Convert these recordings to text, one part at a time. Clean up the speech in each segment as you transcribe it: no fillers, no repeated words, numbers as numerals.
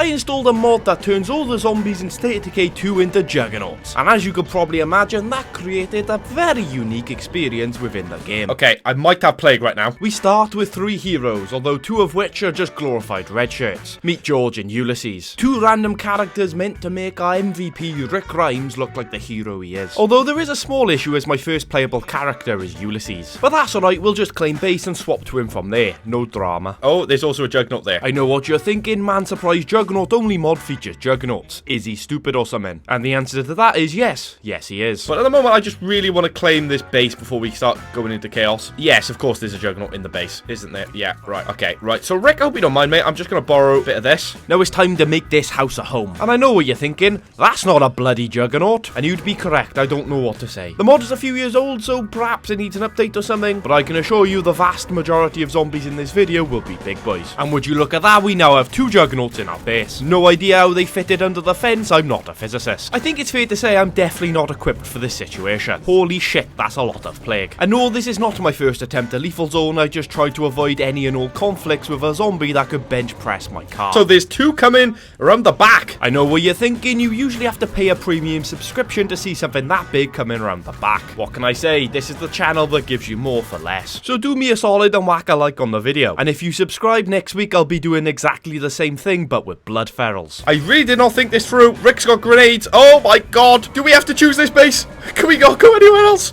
I installed a mod that turns all the zombies in State of Decay 2 into Juggernaughts, and as you could probably imagine, that created a very unique experience within the game. Okay, I might have plague right now. We start with 3 heroes, although 2 of which are just glorified red shirts. Meet George and Ulysses, 2 random characters meant to make our MVP Rick Grimes look like the hero he is. Although there is a small issue as my first playable character is Ulysses. But that's alright, we'll just claim base and swap to him from there, no drama. Oh, there's also a Juggernaught there. I know what you're thinking, man surprised Juggernaught only mod features Juggernaughts. Is he stupid or something? And the answer to that is yes. Yes, he is. But at the moment, I just really want to claim this base before we start going into chaos. Yes, of course there's a Juggernaught in the base, isn't there? Yeah, right, okay, right. So Rick, I hope you don't mind, mate. I'm just going to borrow a bit of this. Now it's time to make this house a home. And I know what you're thinking, that's not a bloody Juggernaught. And you'd be correct, I don't know what to say. The mod is a few years old, so perhaps it needs an update or something, but I can assure you the vast majority of zombies in this video will be big boys. And would you look at that, we now have 2 Juggernaughts in our base. No idea how they fitted under the fence, I'm not a physicist. I think it's fair to say I'm definitely not equipped for this situation. Holy shit, that's a lot of plague. And no, this is not my first attempt at lethal zone, I just tried to avoid any and all conflicts with a zombie that could bench press my car. So there's 2 coming around the back. I know what you're thinking, you usually have to pay a premium subscription to see something that big coming around the back. What can I say, this is the channel that gives you more for less. So do me a solid and whack a like on the video. And if you subscribe next week, I'll be doing exactly the same thing, but with blood ferals. I really did not think this through. Rick's got grenades. Oh my god. Do we have to choose this base? Can we not go anywhere else?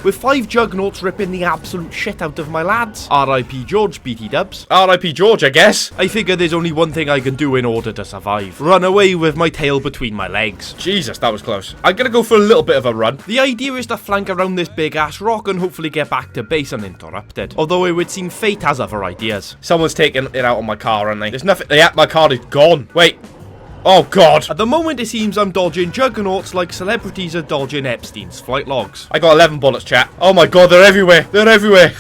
With 5 Juggernaughts ripping the absolute shit out of my lads. R.I.P. George, BT dubs. R.I.P. George, I guess. I figure there's only one thing I can do in order to survive. Run away with my tail between my legs. Jesus, that was close. I'm gonna go for a little bit of a run. The idea is to flank around this big ass rock and hopefully get back to base uninterrupted. Although it would seem fate has other ideas. Someone's taking it out on my car, aren't they? There's nothing. Yeah, my car is gone. Wait. Oh god. At the moment it seems I'm dodging Juggernaughts like celebrities are dodging Epstein's flight logs. I got 11 bullets, chat. Oh my god, they're everywhere. They're everywhere.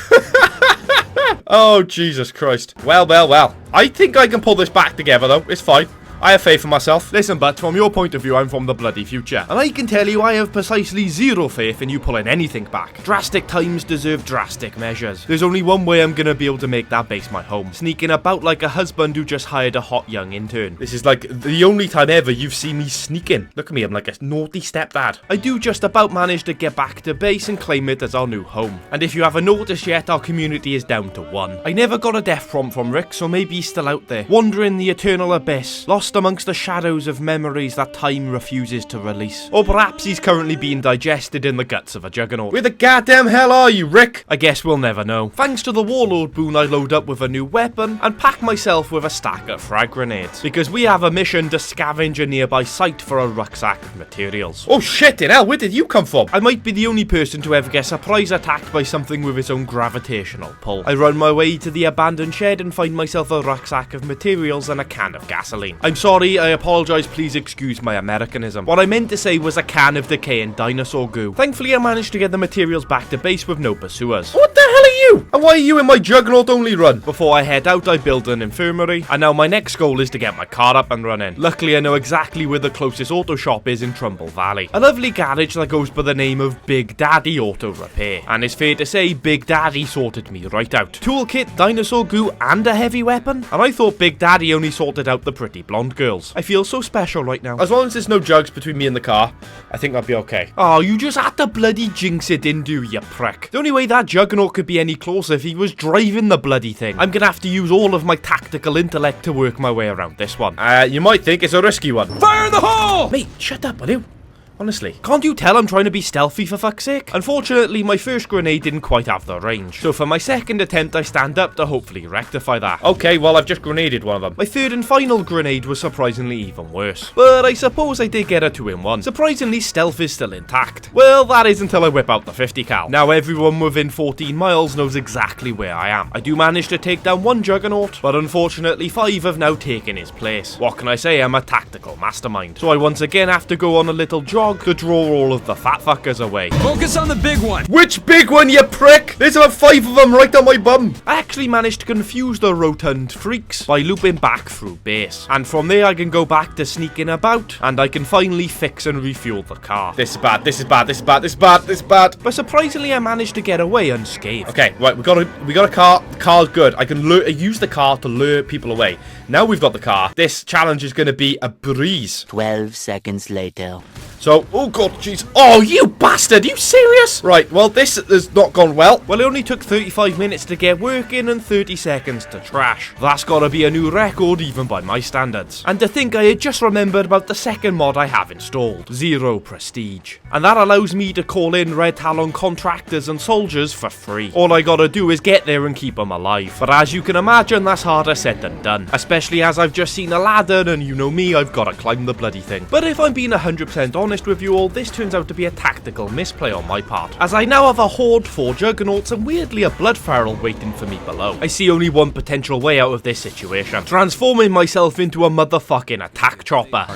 Oh, Jesus Christ. Well, well, well. I think I can pull this back together, though. It's fine. I have faith in myself. Listen, but from your point of view, I'm from the bloody future. And I can tell you I have precisely 0 faith in you pulling anything back. Drastic times deserve drastic measures. There's only one way I'm gonna be able to make that base my home. Sneaking about like a husband who just hired a hot young intern. This is like the only time ever you've seen me sneaking. Look at me, I'm like a naughty stepdad. I do just about manage to get back to base and claim it as our new home. And if you haven't noticed yet, our community is down to 1. I never got a death prompt from Rick, so maybe he's still out there, wandering the eternal abyss, lost amongst the shadows of memories that time refuses to release. Or perhaps he's currently being digested in the guts of a Juggernaut. Where the goddamn hell are you, Rick? I guess we'll never know. Thanks to the Warlord boon, I load up with a new weapon and pack myself with a stack of frag grenades, because we have a mission to scavenge a nearby site for a rucksack of materials. Oh shit, in hell, where did you come from? I might be the only person to ever get surprise attacked by something with its own gravitational pull. I run my way to the abandoned shed and find myself a rucksack of materials and a can of gasoline. I'm sorry, I apologise, please excuse my Americanism. What I meant to say was a can of decaying dinosaur goo. Thankfully I managed to get the materials back to base with no pursuers. What the hell are you? And why are you in my Juggernaught only run? Before I head out, I build an infirmary, and now my next goal is to get my car up and running. Luckily I know exactly where the closest auto shop is in Trumbull Valley. A lovely garage that goes by the name of Big Daddy Auto Repair. And it's fair to say Big Daddy sorted me right out. Toolkit, dinosaur goo, and a heavy weapon? And I thought Big Daddy only sorted out the pretty blonde girls. I feel so special right now. As long as there's no jugs between me and the car, I think I'll be okay. Oh, you just had to bloody jinx it, didn't you, you prick? The only way that Juggernaught could be any closer if he was driving the bloody thing. I'm gonna have to use all of my tactical intellect to work my way around this one. You might think it's a risky one. Fire in the hole! Mate, shut up, will you? Honestly, can't you tell I'm trying to be stealthy for fuck's sake? Unfortunately, my first grenade didn't quite have the range, so for my second attempt I stand up to hopefully rectify that. Okay, well I've just grenaded one of them. My third and final grenade was surprisingly even worse, but I suppose I did get a 2-in-1. Surprisingly, stealth is still intact. Well, that is until I whip out the 50 cal. Now everyone within 14 miles knows exactly where I am. I do manage to take down 1 Juggernaut, but unfortunately 5 have now taken his place. What can I say, I'm a tactical mastermind. So I once again have to go on a little jog dog to draw all of the fat fuckers away. Focus on the big one. Which big one, you prick? There's about 5 of them right on my bum. I actually managed to confuse the rotund freaks by looping back through base. And from there I can go back to sneaking about, and I can finally fix and refuel the car. This is bad, this is bad, this is bad, this is bad, this is bad. But surprisingly I managed to get away unscathed. Okay, right, we got a car. The car's good. I can use the car to lure people away. Now we've got the car. This challenge is going to be a breeze. 12 seconds later. So, oh god, jeez. Oh, you bastard! You serious? Right, well, this has not gone well. Well, it only took 35 minutes to get working and 30 seconds to trash. That's gotta be a new record even by my standards. And to think I had just remembered about the second mod I have installed, Zero Prestige. And that allows me to call in Red Talon contractors and soldiers for free. All I gotta do is get there and keep them alive. But as you can imagine, that's harder said than done. Especially as I've just seen a ladder and you know me, I've gotta climb the bloody thing. But if I'm being 100% honest with you all, this turns out to be a tactical misplay on my part, as I now have a horde, 4 Juggernaughts, and weirdly a blood feral waiting for me below. I see only one potential way out of this situation: transforming myself into a motherfucking attack chopper.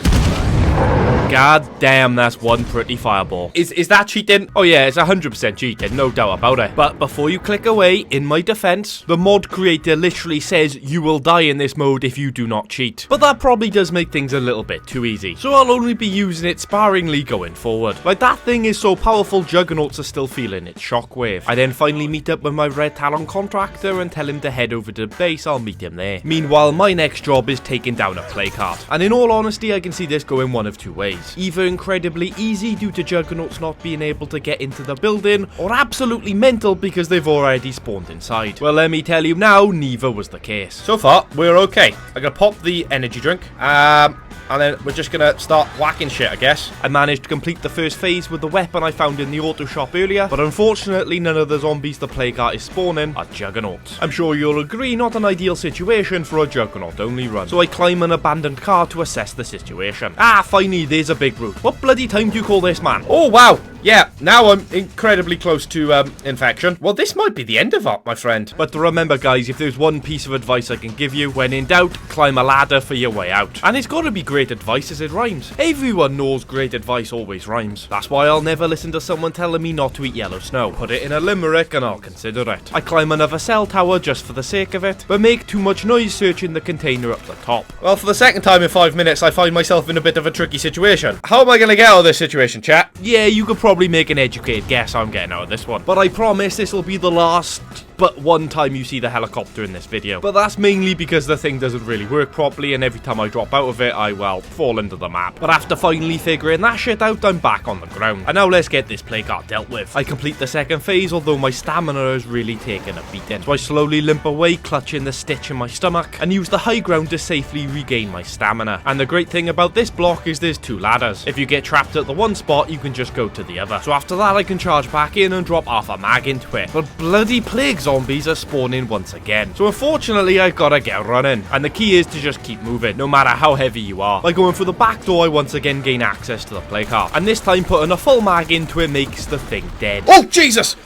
God damn, that's one pretty fireball. Is that cheating? Oh yeah, it's 100% cheating, no doubt about it. But before you click away, in my defense, the mod creator literally says you will die in this mode if you do not cheat. But that probably does make things a little bit too easy, so I'll only be using it sparingly going forward. Like, that thing is so powerful, Juggernaughts are still feeling its shockwave. I then finally meet up with my Red Talon contractor and tell him to head over to the base. I'll meet him there. Meanwhile, my next job is taking down a placard. And in all honesty, I can see this going one of two ways. Either incredibly easy due to Juggernaughts not being able to get into the building, or absolutely mental because they've already spawned inside. Well, let me tell you now, neither was the case. So far, we're okay. I'm gonna pop the energy drink. And then we're just gonna start whacking shit, I guess. I managed to complete the first phase with the weapon I found in the auto shop earlier, but unfortunately none of the zombies the plague art is spawning are Juggernaughts. I'm sure you'll agree, not an ideal situation for a Juggernaut only run, so I climb an abandoned car to assess the situation. Ah, finally, there's a big brute. What bloody time do you call this, man? Oh, wow. Yeah, now I'm incredibly close to infection. Well, this might be the end of it, my friend. But remember, guys, if there's one piece of advice I can give you, when in doubt, climb a ladder for your way out. And it's gotta be great advice as it rhymes. Everyone knows great advice always rhymes. That's why I'll never listen to someone telling me not to eat yellow snow. Put it in a limerick and I'll consider it. I climb another cell tower just for the sake of it, but make too much noise searching the container up the top. Well, for the second time in 5 minutes, I find myself in a bit of a tricky situation. How am I gonna get out of this situation, chat? Yeah, you could probably make an educated guess how I'm getting out of this one, but I promise this will be the last but one time you see the helicopter in this video. But that's mainly because the thing doesn't really work properly, and every time I drop out of it, I, well, fall into the map. But after finally figuring that shit out, I'm back on the ground. And now let's get this plague art dealt with. I complete the second phase, although my stamina has really taken a beating. So I slowly limp away, clutching the stitch in my stomach, and use the high ground to safely regain my stamina. And the great thing about this block is there's 2 ladders. If you get trapped at the one spot, you can just go to the other. So after that, I can charge back in and drop half a mag into it. But bloody plague zombies are spawning once again. So unfortunately, I've gotta get running. And the key is to just keep moving, no matter how heavy you are. By going through the back door, I once again gain access to the plague heart. And this time, putting a full mag into it makes the thing dead. Oh, Jesus!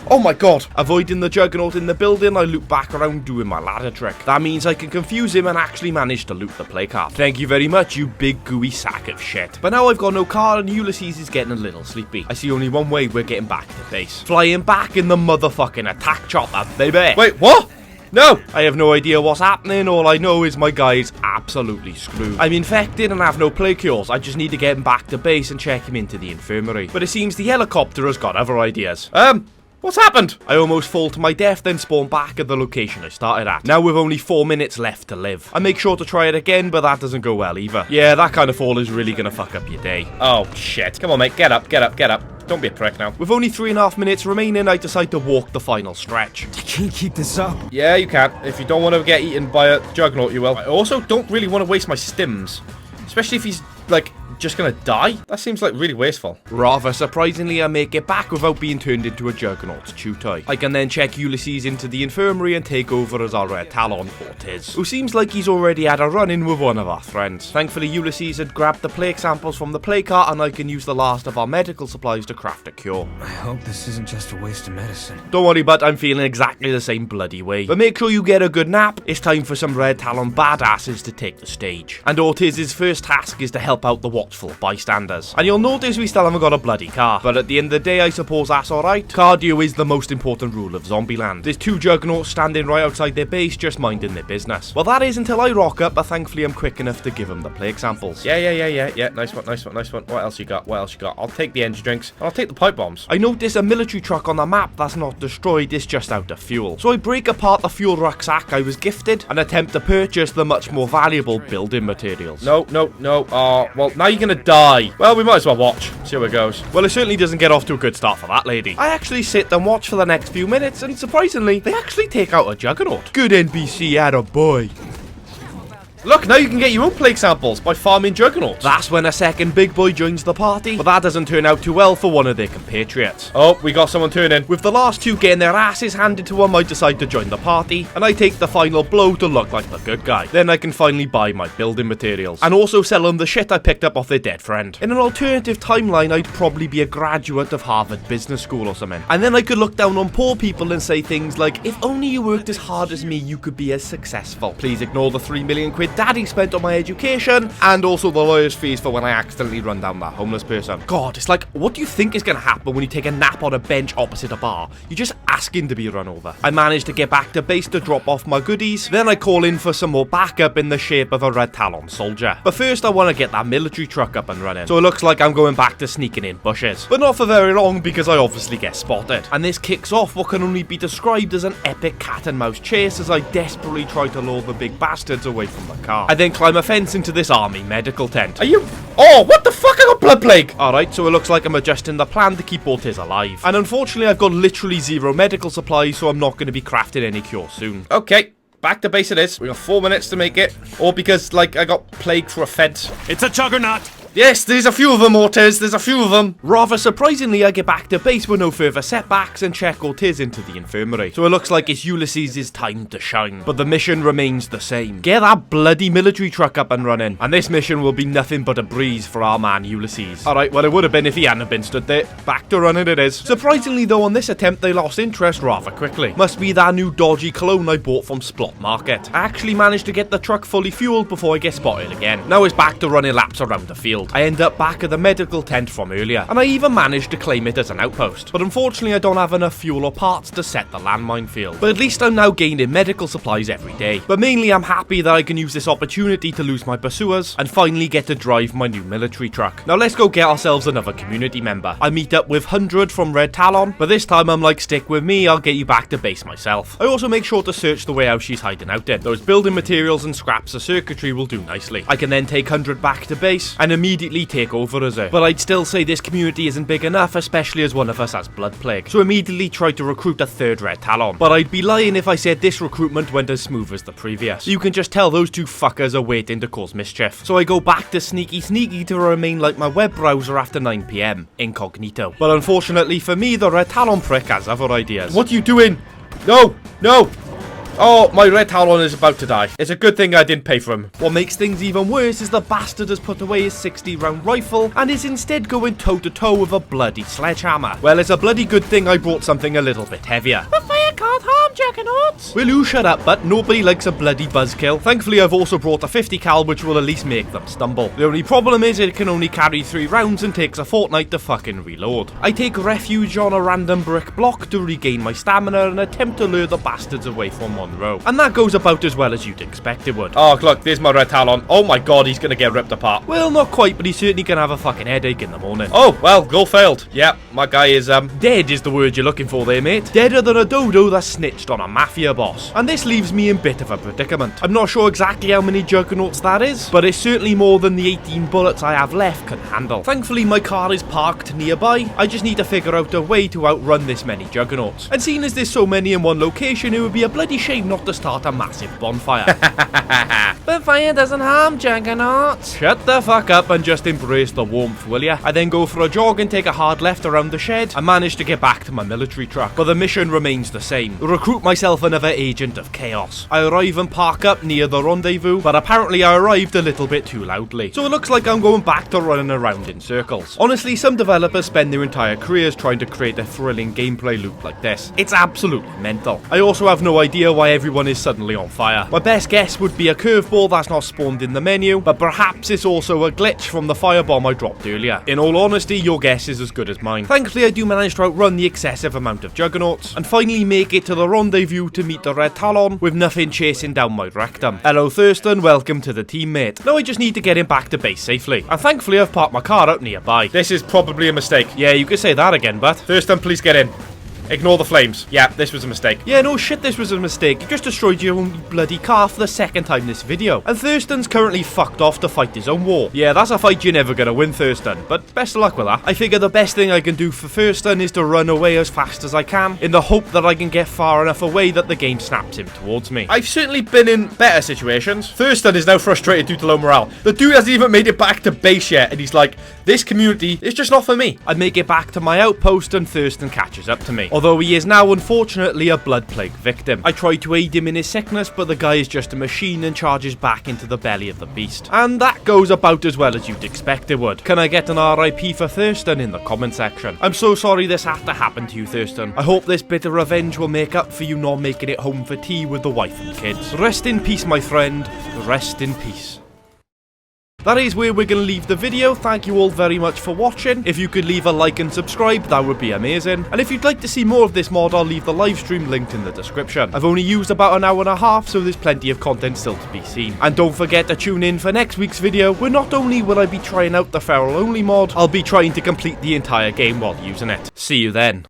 Oh my god. Avoiding the Juggernaut in the building, I loop back around doing my ladder trick. That means I can confuse him and actually manage to loot the plague heart. Thank you very much, you big gooey sack of shit. But now I've got no car and Ulysses is getting a little sleepy. I see only one way we're getting back to base. Flying back in the motherfucking attack chopper, baby. Wait, what? No! I have no idea what's happening, all I know is my guy's absolutely screwed. I'm infected and have no plague cures, I just need to get him back to base and check him into the infirmary. But it seems the helicopter has got other ideas. What's happened? I almost fall to my death, then spawn back at the location I started at. Now with only 4 minutes left to live. I make sure to try it again, but that doesn't go well either. Yeah, that kind of fall is really gonna fuck up your day. Oh, shit. Come on, mate. Get up, get up, get up. Don't be a prick now. With only 3.5 minutes remaining, I decide to walk the final stretch. I can't keep this up. Yeah, you can. If you don't want to get eaten by a Juggernaught, you will. I also don't really want to waste my stims. Especially if he's, like, just gonna die? That seems like really wasteful. Rather surprisingly, I make it back without being turned into a Juggernaught chew toy. I can then check Ulysses into the infirmary and take over as our Red Talon Ortiz, who seems like he's already had a run-in with one of our friends. Thankfully, Ulysses had grabbed the plague samples from the plague cart and I can use the last of our medical supplies to craft a cure. I hope this isn't just a waste of medicine. Don't worry, but I'm feeling exactly the same bloody way. But make sure you get a good nap. It's time for some Red Talon badasses to take the stage. And Ortiz's first task is to help out the what watchful bystanders. And you'll notice we still haven't got a bloody car, but at the end of the day, I suppose that's alright. Cardio is the most important rule of Zombieland. There's 2 Juggernaughts standing right outside their base just minding their business. Well, that is until I rock up, but thankfully I'm quick enough to give them the plague samples. Yeah. Nice one. What else you got? I'll take the energy drinks, and I'll take the pipe bombs. I notice a military truck on the map that's not destroyed, it's just out of fuel. So I break apart the fuel rucksack I was gifted and attempt to purchase the much more valuable building materials. No. Well, now you're gonna die. Well, we might as well watch. See how it goes. Well, it certainly doesn't get off to a good start for that lady. I actually sit and watch for the next few minutes, and surprisingly, they actually take out a Juggernaut. Good NPC, attaboy. Look, now you can get your own plague samples by farming Juggernaughts. That's when a second big boy joins the party, but that doesn't turn out too well for one of their compatriots. Oh, we got someone turning. With the last 2 getting their asses handed to them, I decide to join the party, and I take the final blow to look like the good guy. Then I can finally buy my building materials, and also sell them the shit I picked up off their dead friend. In an alternative timeline, I'd probably be a graduate of Harvard Business School or something. And then I could look down on poor people and say things like, if only you worked as hard as me, you could be as successful. Please ignore the 3 million quid daddy spent on my education, and also the lawyer's fees for when I accidentally run down that homeless person. God, it's like, what do you think is going to happen when you take a nap on a bench opposite a bar? You're just asking to be run over. I managed to get back to base to drop off my goodies, then I call in for some more backup in the shape of a Red Talon soldier. But first I want to get that military truck up and running, so it looks like I'm going back to sneaking in bushes. But not for very long, because I obviously get spotted. And this kicks off what can only be described as an epic cat and mouse chase as I desperately try to lure the big bastards away from the car. I then climb a fence into this army medical tent. Are you... Oh, what the fuck? I got blood plague. Alright, so it looks like I'm adjusting the plan to keep Ortiz alive. And unfortunately, I've got literally 0 medical supplies, so I'm not going to be crafting any cure soon. Okay. Back to base it is. We got 4 minutes to make it. Or because, like, I got plagued for a fence. It's a Juggernaut! Yes, there's a few of them, Ortiz. There's a few of them. Rather surprisingly, I get back to base with no further setbacks and check Ortiz into the infirmary. So it looks like it's Ulysses' time to shine. But the mission remains the same. Get that bloody military truck up and running. And this mission will be nothing but a breeze for our man Ulysses. Alright, well it would have been if he hadn't been stood there. Back to running it is. Surprisingly though, on this attempt they lost interest rather quickly. Must be that new dodgy cologne I bought from Splot Market. I actually managed to get the truck fully fueled before I get spotted again. Now it's back to running laps around the field. I end up back at the medical tent from earlier, and I even managed to claim it as an outpost. But unfortunately I don't have enough fuel or parts to set the landmine field. But at least I'm now gaining medical supplies every day. But mainly I'm happy that I can use this opportunity to lose my pursuers and finally get to drive my new military truck. Now let's go get ourselves another community member. I meet up with 100 from Red Talon, but this time I'm like, stick with me, I'll get you back to base myself. I also make sure to search the warehouse she's hiding out in. Those building materials and scraps of circuitry will do nicely. I can then take 100 back to base and immediately take over as her. But I'd still say this community isn't big enough, especially as one of us has blood plague. So immediately tried to recruit a 3rd Red Talon. But I'd be lying if I said this recruitment went as smooth as the previous. You can just tell those 2 fuckers are waiting to cause mischief. So I go back to sneaky to remain like my web browser after 9 PM, incognito. But unfortunately for me, the Red Talon prick has other ideas. What are you doing? No! Oh, my Red Talon is about to die. It's a good thing I didn't pay for him. What makes things even worse is the bastard has put away his 60-round rifle and is instead going toe-to-toe with a bloody sledgehammer. Well, it's a bloody good thing I brought something a little bit heavier. The fire can't harm Juggernaughts. Will you shut up, but nobody likes a bloody buzzkill. Thankfully, I've also brought a 50 cal, which will at least make them stumble. The only problem is it can only carry 3 rounds and takes a fortnight to fucking reload. I take refuge on a random brick block to regain my stamina and attempt to lure the bastards away from Monroe. And that goes about as well as you'd expect it would. Oh, look, there's my Red Talon. Oh my god, he's gonna get ripped apart. Well, not quite, but he's certainly gonna have a fucking headache in the morning. Oh, well, goal failed. Yeah, my guy is, dead is the word you're looking for there, mate. Deader than a dodo that snitched on a mafia boss. And this leaves me in a bit of a predicament. I'm not sure exactly how many Juggernaughts that is, but it's certainly more than the 18 bullets I have left can handle. Thankfully, my car is parked nearby. I just need to figure out a way to outrun this many Juggernaughts. And seeing as there's so many in one location, it would be a bloody shame not to start a massive bonfire. But fire doesn't harm Juggernaughts. Shut the fuck up and just embrace the warmth, will ya? I then go for a jog and take a hard left around the shed. I manage to get back to my military truck, but the mission remains the same. Recruit myself another agent of chaos. I arrive and park up near the rendezvous, but apparently I arrived a little bit too loudly. So it looks like I'm going back to running around in circles. Honestly, some developers spend their entire careers trying to create a thrilling gameplay loop like this. It's absolutely mental. I also have no idea why everyone is suddenly on fire. My best guess would be a curveball that's not spawned in the menu, but perhaps it's also a glitch from the firebomb I dropped earlier. In all honesty, your guess is as good as mine. Thankfully, I do manage to outrun the excessive amount of Juggernaughts, and finally make it to the rendezvous to meet the Red Talon, with nothing chasing down my rectum. Hello Thurston, welcome to the team, mate. Now I just need to get him back to base safely, and thankfully I've parked my car out nearby. This is probably a mistake. Yeah, you could say that again, but... Thurston, please get in. Ignore the flames. Yeah, this was a mistake. Yeah, no shit, this was a mistake. You just destroyed your own bloody car for the second time this video. And Thurston's currently fucked off to fight his own war. Yeah, that's a fight you're never gonna win, Thurston, but best of luck with that. I figure the best thing I can do for Thurston is to run away as fast as I can, in the hope that I can get far enough away that the game snaps him towards me. I've certainly been in better situations. Thurston is now frustrated due to low morale. The dude hasn't even made it back to base yet, and he's like, this community is just not for me. I make it back to my outpost and Thurston catches up to me. Although he is now unfortunately a blood plague victim. I try to aid him in his sickness, but the guy is just a machine and charges back into the belly of the beast. And that goes about as well as you'd expect it would. Can I get an RIP for Thurston in the comment section? I'm so sorry this had to happen to you, Thurston. I hope this bit of revenge will make up for you not making it home for tea with the wife and kids. Rest in peace, my friend. Rest in peace. That is where we're going to leave the video. Thank you all very much for watching. If you could leave a like and subscribe, that would be amazing. And if you'd like to see more of this mod, I'll leave the live stream linked in the description. I've only used about an hour and a half, so there's plenty of content still to be seen. And don't forget to tune in for next week's video, where not only will I be trying out the feral only mod, I'll be trying to complete the entire game while using it. See you then.